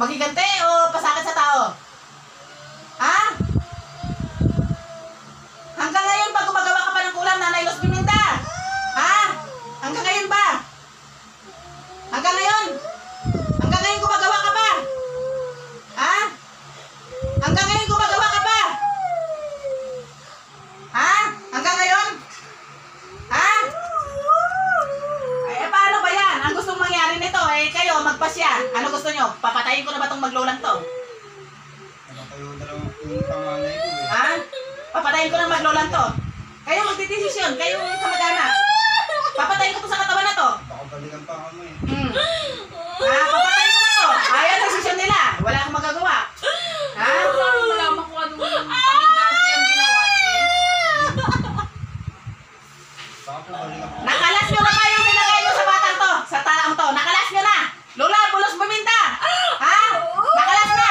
Magigante o pasakit sa tao? Ha? Hanggang ngayon ba gumagawa ka pa ng kulam, Nanay Luz Biminda? Ha? Hanggang ngayon ba? Hanggang ngayon? Hanggang ngayon gumagawa ka pa? Ha? Hanggang ngayon gumagawa ka pa? Ha? Hanggang ngayon? Ha? Eh, paano ba yan? Ang gustong mangyari nito, eh, kayo, magpasya. Ano gusto nyo? Papatayin ko na ba tong maglolang to? Napatayo na lang yung panganay ko eh. Ha? Papatayin ko na maglolang to. Kayo magdidesisyon, kayo yung kamag-anak. Papatayin ko to sa katawan na to. Pakabalikan pa ako eh. Papatayin ko na to. Ayaw ang desisyon nila. Wala akong magagawa. Ha? Malaman ko anong pagigante ang ginawa niya. Pakabalikan pa. Nakalas nyo na ba yung nilagay nyo sa batang to? Sa talang to. Nakalas nyo na. Lola, Bulos Biminda. Ha? Nakalas na.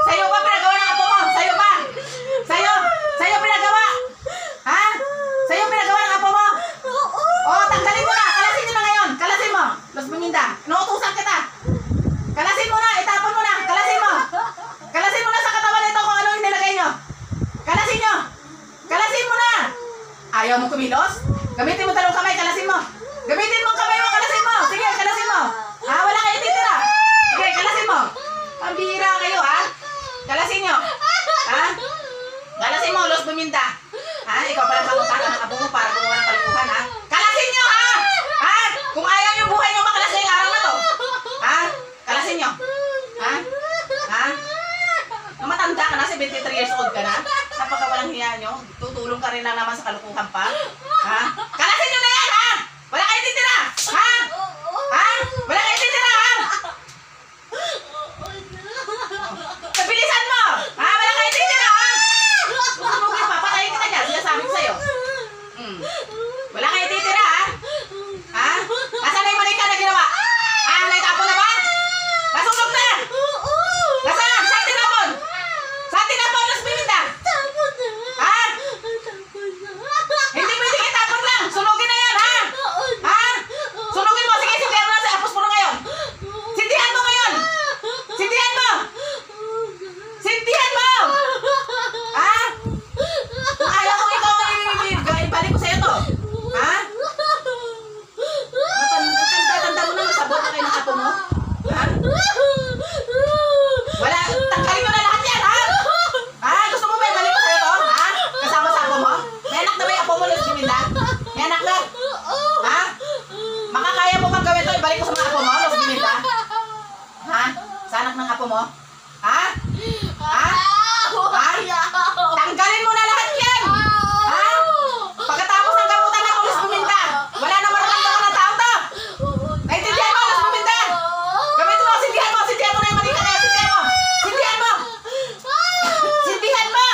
Sa'yo pa pinagawa ng apo mo? Sa'yo pa? Sa'yo pinagawa? Ha? Sa'yo pinagawa ng apo mo? O, tanggalin mo na. Kalasin nyo na ngayon. Kalasin mo. Los Biminda. Inuutusan kita. Kalasin mo na. Itapon mo na. Kalasin mo. Kalasin mo na sa katawan nito kung ano yung nilagay nyo. Kalasin nyo. Kalasin mo na. Ayaw mo kumilos? Gamitin mo talong kamay. Kalasin mo. Gamitin mo ang kamay mo. Kalasin mo. Sige, kalasin mo. Ha? Wala kayo titira. Sige, kalasin mo. Pambihira kayo, ha? Kalasin nyo. Ha? Kalasin mo, Los Biminda. Ha? Ikaw pala pangutaka ng apo mo para gumawa ng kalukuhan, ha? Kalasin nyo, ha? Ha? Kung ayaw yung buhay nyo makalas ngayong araw na to. Ha? Kalasin nyo. Ha? Ha? Matanda ka na, 73 years old ka na. Napakawalang hiya nyo. Tutulong ka rin lang naman sa kalukuhan pa. Ha? Kalasin nyo na yan, ha? Wala kayo titira. Ha? Ha? Wala kayo titira, ha? Kabilisan mo! Ha? Wala kayo titira, ha? Susunugin pa, patayin kita dyan. Sinasabi ko sa'yo. Wala kayo titira, ha? Ha? Nasaan na yung manika na ginawa? Ha? Naitapon na ba? Nasunog na! Nasaan? Saan tinapon? Saan tinapon, Los Biminda? Ha? Hindi pwedeng itapon lang. Sunugin na yan, ha? Ha? Sunugin mo. Sige, sindihan mo na sa apos mo na ngayon. Sindihan mo ngayon. Sindihan mo. Sindihan mo. Ha? Kung ayaw kong ikaw ibalik ko sa'yo to. Ha? Tanda mo na masabot na kayo ng apo mo. Ha? Wala. Tanggalin ko na lahat yan, ha? Ha? Gusto mo ba ibalik ko sa'yo to? Ha? Kasama sa apo mo? May anak na ba yung apo mo, Los Biminda? May anak na? Ha? Makakaya mo bang gawin to? Ibalik ko sa mga apo mo, Los Biminda? Ha? Sa anak ng apo mo? Ha? Ha? Ha? Tanggalin mo na lahat yan! Ha? Pagkatapos ng gamutan na Los Biminda, wala na mararamdaman ng tao to! Naintindihan mo, Los Biminda? Gamitin mo, sindihan mo na yung manika kaya, sindihan mo! Sindihan mo! Sindihan mo!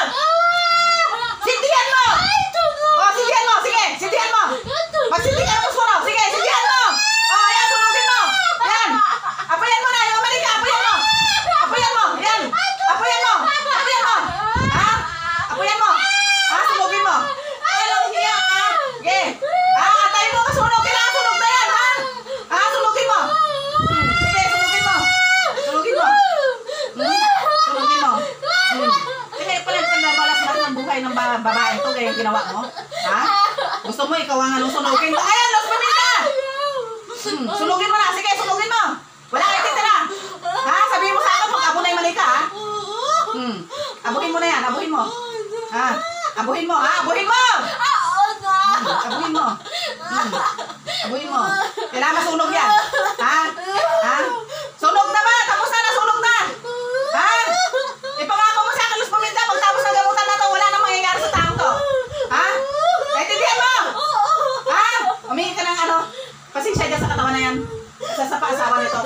Sindihan mo! O, sindihan mo! Sige, sindihan mo! Magsindihan mo suno! Sige, sindihan mo! O, ayan, sunugin mo! Ayan! Apayan mo na! Yung manika, apayan mo! Apayan mo! Ayan! Apayan mo! Apayan mo! Ha? Apayan mo! Ha? Sunugin mo! Walang hiya ka! Sige! Ha? Atayin mo! Masunog! Kailangan sunog na yan! Ha? Ha? Sunugin mo! Sige, sunugin mo! Sunugin mo! Sunugin mo! Sige, pala nagbalas na ng buhay ng babae to kaya yung ginawa mo? Ha? Gusto mo ikaw ang anong sunugin? Ayan! Los Biminda! Sunugin mo na! Sige, sunugin mo! Wala kayo titira! Ha? Sabihin mo sa akin kung abo na yung manika, ha? Abuhin mo na yan, abuhin mo. Ha? Abuhin mo, ha? Abuhin mo! Abuhin mo. Abuhin mo. Kailangan masunog yan. Ha? Ha? Sunog na ba? Tapos na, nasunog na. Ha? Ipangako mo sa akin, Los Biminda, pagtapos ng gamutan na to, wala nang mangyayari sa taong to. Ha? Naintindihan mo? Ha? Humingi ka ng ano? Pasensya dyan sa katawan na yan. Isa sa paasawa nito.